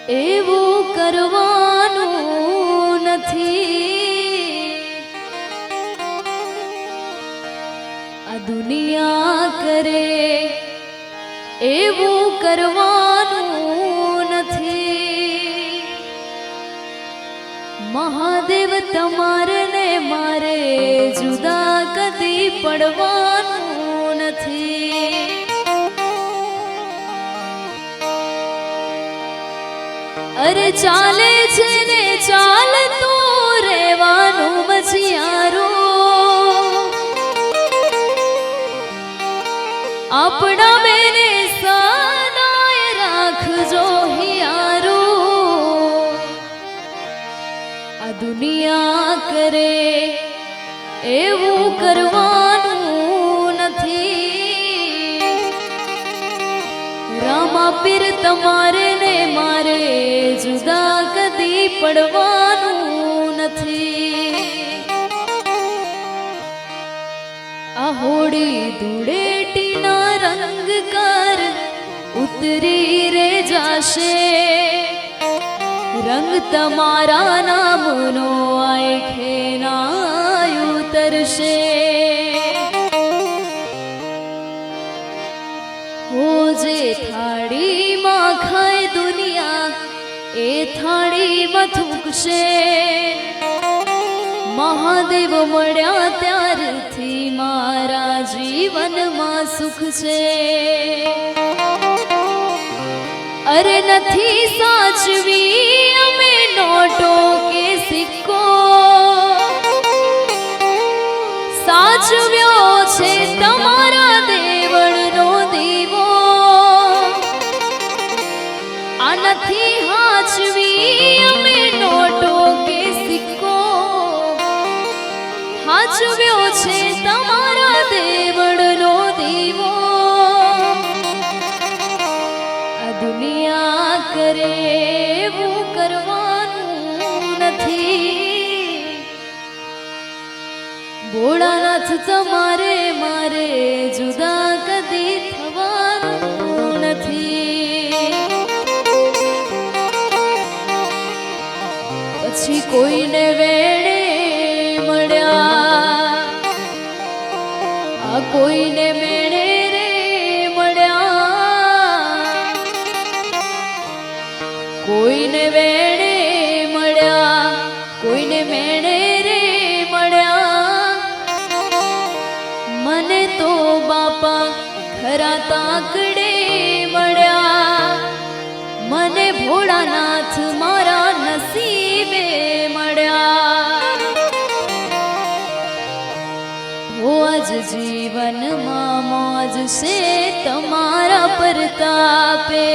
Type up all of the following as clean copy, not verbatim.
એવું કરવાનું નથી આ દુનિયા કરે એવું કરવાનું નથી મહાદેવ તમારે ને મારે જુદા કદી પડવાનું નથી અરે ચાલે છે ને ચાલતું રહેવાનું મજિયારું આપણા બેને સદાય રાખજો હિયારું આ દુનિયા કરે એવું કરવાનું નથી રામા પીર તમારે ને મારે જુદા કદી પડવાનું નથી આ હોળી ધૂળેટીના રંગ કર ઉતરી રે જાશે રંગ તમારા નામનો આંખે ના ઉતરશે હો જે થાળીમાં ખાય દુનિયા એ થાળીમાં થૂકશે મહાદેવ મળ્યા ત્યારથી મારા જીવનમાં સુખ છે અરે નથી સાચવી અમે નોટો કે સિક્કો સાચવ્યો છે તમારા દેવળનો દીવો આ નથી હાચવી અમે નોટો કે સિક્કો હાચવ્યો છે તમારા દેવળનો દીવો આ દુનિયા કરે એવું કરવાનું નથી ભોળાનાથ તમારે મારે જુદા કદી થવાનું નથી પછી કોઈને વેણે મળ્યા આ કોઈને મેળે રે મળ્યા કોઈને વેણે મળ્યા કોઈને મેળે રે મળ્યા મને તો બાપા ખરા તાકડે મળ્યા મને ભોળાનાથ મારા નસીબે મળ્યા આજ જીવનમાં મોજ છે તમારા પ્રતાપે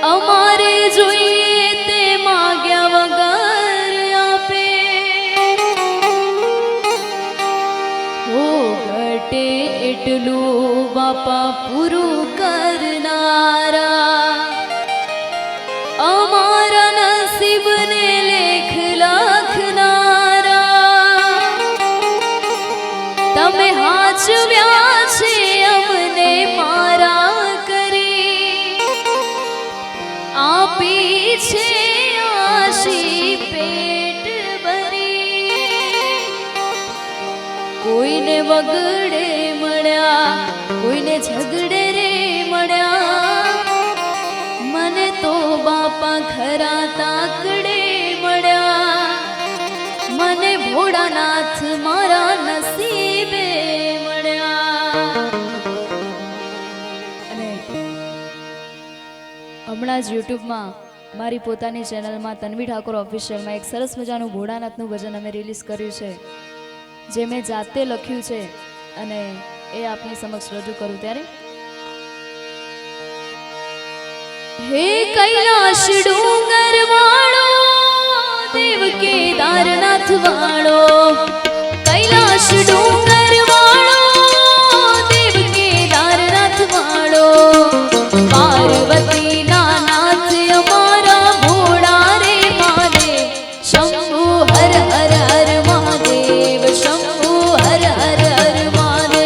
અમારે જોઈએ તે માગ્યા વગર આપે હો ઘટે એટલું બાપા પૂરું કરનારા અમારા નસીબને લેખ લખનારા તમે હાચવ્યા છે અમને મારા કરી આપી છે આશી પેટ ભરી કોઈને વગડે મળ્યા કોઈને ઝગડે રે મળ્યા મને તો બાપા ખરા તાકડે મળ્યા મને ભોળાનાથ મારા નસીબે મળ્યા અને હમણાં જ યુટ્યુબમાં મારી પોતાની ચેનલમાં તન્વી ઠાકોર ઓફિશિયલમાં એક સરસ મજાનું ભોળાનાથનું ભજન અમે રિલીઝ કર્યું છે જે મેં જાતે લખ્યું છે અને એ આપની સમક્ષ રજૂ કરું ત્યારે હે કૈલાશ ડુંગર વાળો દેવ કેદારનાથ વાળો કૈલાશ ડુંગર વાળો દેવ કેદારનાથ વાળો પાર્વતી ના નાથ અમારા ભોળા રે મહાદેવ શંભુ હર હર હર મહાદેવ શંભુ હર હર હર મહાદેવ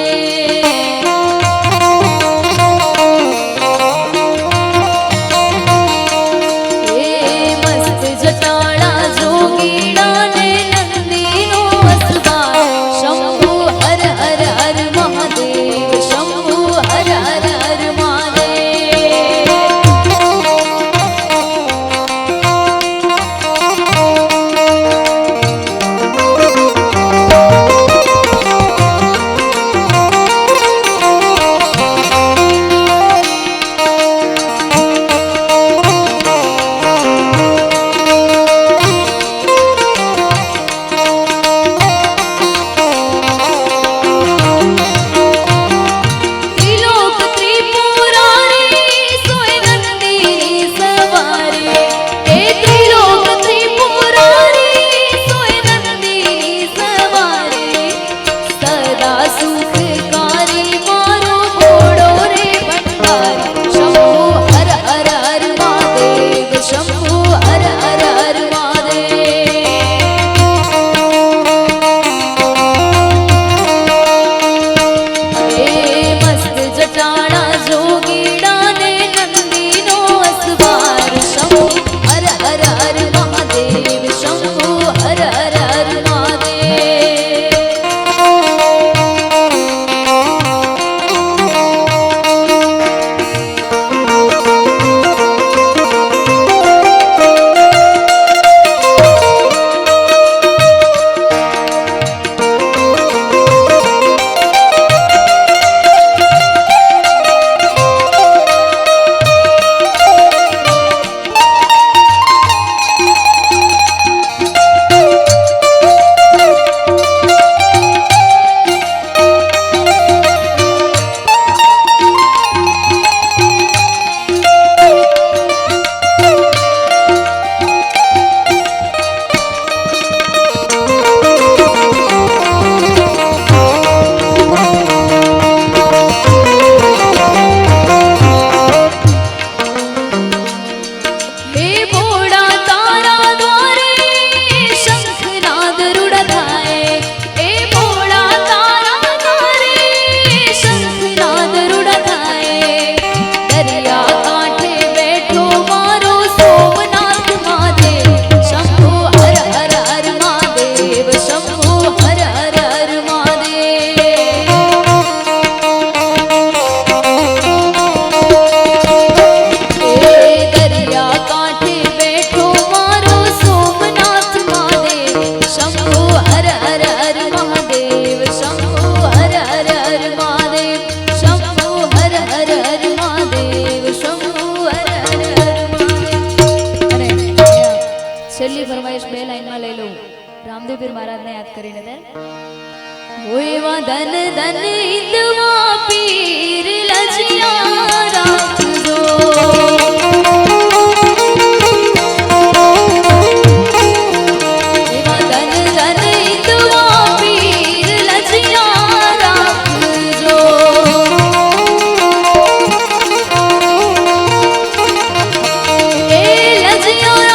અસવાર શંભુ હર હર હર મહાદેવ શંભુ હર હર હર મહાદેવ એ મસ્ત જટાણા જોગીડા ને નંદીનો અસવાર શંભુ હર હર હર મહાદેવ શંભુ હર હર હર મહાદેવ છેલ્લી ફરમાઈશ બે લાઈનમાં લઈ લઉં રામદેવ પીર મહારાજને યાદ કરીને તે હોયવા ધન ધન હિંદવા પીર લજિયા રાખજો હોયવા ધન ધન હિંદવા પીર લજિયા રાખજો એ લજિયા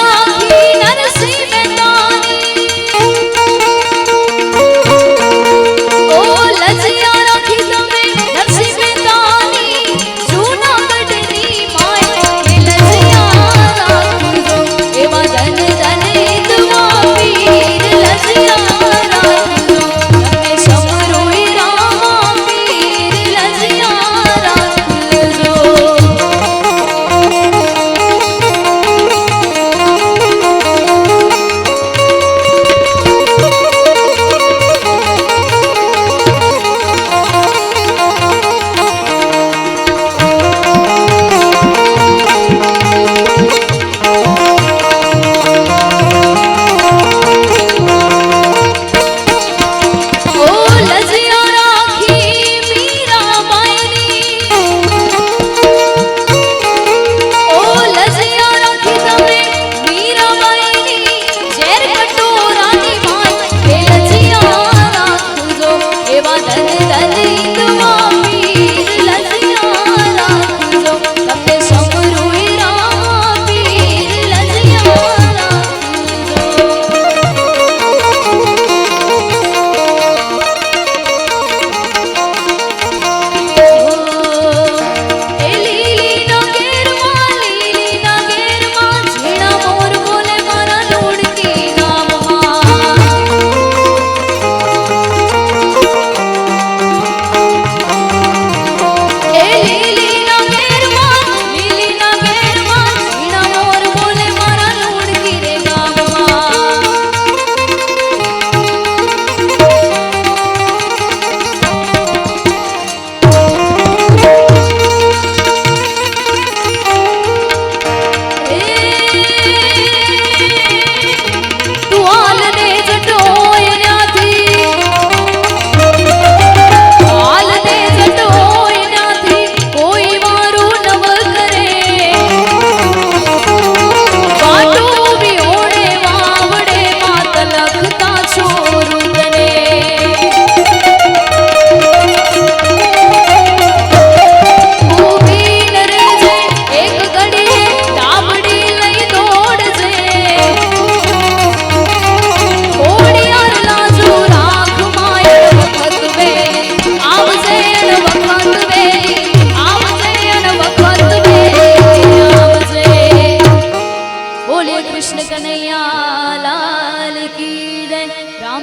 લીલી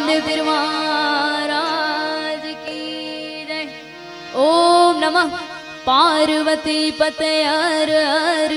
રામદેવ પીર મહારાજ કી જય. ઓમ નમઃ પાર્વતી પતય હર હર